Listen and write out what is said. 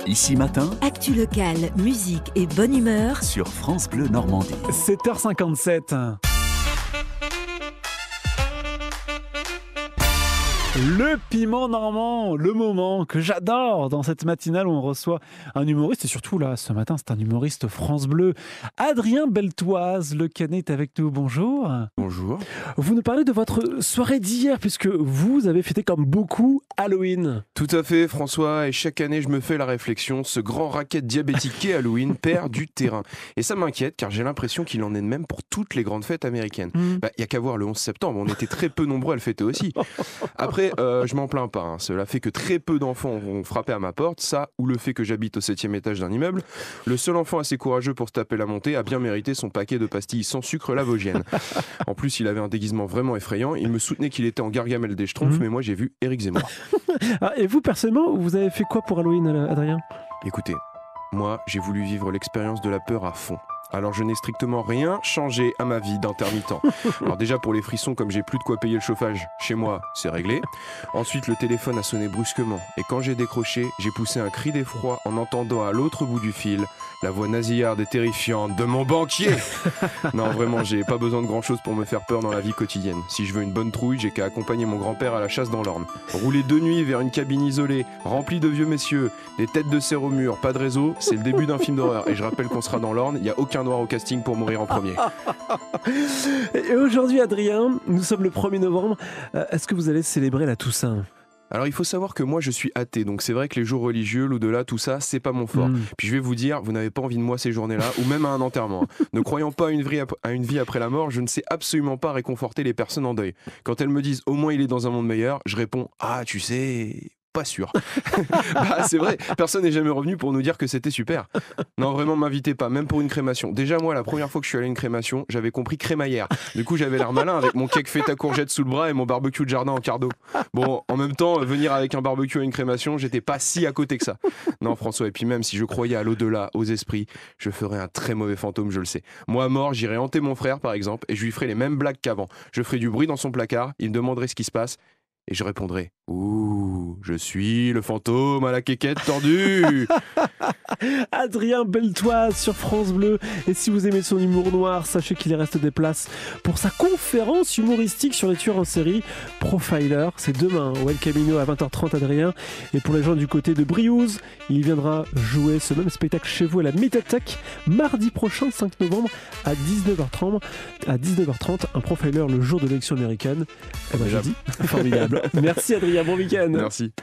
Ici Matin, Actu locale, musique et bonne humeur sur France Bleu Normandie. 7h57. Le piment normand, le moment que j'adore dans cette matinale où on reçoit un humoriste, et surtout là, ce matin, c'est un humoriste France Bleu, Adrien Beltoise. Le Canet est avec nous, bonjour. Bonjour. Vous nous parlez de votre soirée d'hier, puisque vous avez fêté comme beaucoup Halloween. Tout à fait, François, et chaque année je me fais la réflexion, ce grand racket diabétique qu'est Halloween perd du terrain. Et ça m'inquiète, car j'ai l'impression qu'il en est de même pour toutes les grandes fêtes américaines. Y a qu'à voir le 11 septembre, on était très peu nombreux à le fêter aussi. Après, je m'en plains pas, cela fait que très peu d'enfants ont frappé à ma porte, ça, ou le fait que j'habite au 7e étage d'un immeuble. Le seul enfant assez courageux pour se taper la montée a bien mérité son paquet de pastilles sans sucre lavogienne. En plus, il avait un déguisement vraiment effrayant, il me soutenait qu'il était en Gargamel des Schtroumpfs, mais moi j'ai vu Éric Zemmour. Et vous, personnellement, vous avez fait quoi pour Halloween, Adrien ? Écoutez, moi j'ai voulu vivre l'expérience de la peur à fond. Alors je n'ai strictement rien changé à ma vie d'intermittent. Alors déjà pour les frissons, comme j'ai plus de quoi payer le chauffage chez moi, c'est réglé. Ensuite le téléphone a sonné brusquement et quand j'ai décroché, j'ai poussé un cri d'effroi en entendant à l'autre bout du fil la voix nasillarde et terrifiante de mon banquier. Non vraiment, j'ai pas besoin de grand chose pour me faire peur dans la vie quotidienne. Si je veux une bonne trouille, j'ai qu'à accompagner mon grand-père à la chasse dans l'Orne. Rouler de nuit vers une cabine isolée, remplie de vieux messieurs, des têtes de cerf au mur, pas de réseau, c'est le début d'un film d'horreur. Et je rappelle qu'on sera dans l'Orne, il n'y a aucun noir au casting pour mourir en premier. Et aujourd'hui, Adrien, nous sommes le 1er novembre. Est-ce que vous allez célébrer la Toussaint ? Alors il faut savoir que moi je suis athée, donc c'est vrai que les jours religieux, l'au-delà, tout ça, c'est pas mon fort. Puis je vais vous dire, vous n'avez pas envie de moi ces journées-là, ou même à un enterrement. Ne croyant pas à une vie après la mort, je ne sais absolument pas réconforter les personnes en deuil. Quand elles me disent au moins il est dans un monde meilleur, je réponds ah tu sais... Pas sûr. Bah, c'est vrai, personne n'est jamais revenu pour nous dire que c'était super. Non, vraiment, m'invitez pas, même pour une crémation. Déjà, moi, la première fois que je suis allé à une crémation, j'avais compris crémaillère. Du coup, j'avais l'air malin avec mon cake feta courgette sous le bras et mon barbecue de jardin en cardo. Bon, en même temps, venir avec un barbecue à une crémation, j'étais pas si à côté que ça. Non, François, et puis même si je croyais à l'au-delà, aux esprits, je ferais un très mauvais fantôme, je le sais. Moi, mort, j'irais hanter mon frère, par exemple, et je lui ferais les mêmes blagues qu'avant. Je ferais du bruit dans son placard, il me demanderait ce qui se passe. Et je répondrai « Ouh, je suis le fantôme à la quéquette tordue !» Adrien Beltoise sur France Bleu. Et si vous aimez son humour noir, sachez qu'il reste des places pour sa conférence humoristique sur les tueurs en série, Profiler. C'est demain au El Camino à 20h30, Adrien. Et pour les gens du côté de Briouze, il viendra jouer ce même spectacle chez vous à la Médiathèque mardi prochain, 5 novembre, à 19h30. Un Profiler le jour de l'élection américaine. Eh ben, je dis, formidable. Merci Adrien, bon week-end. Merci.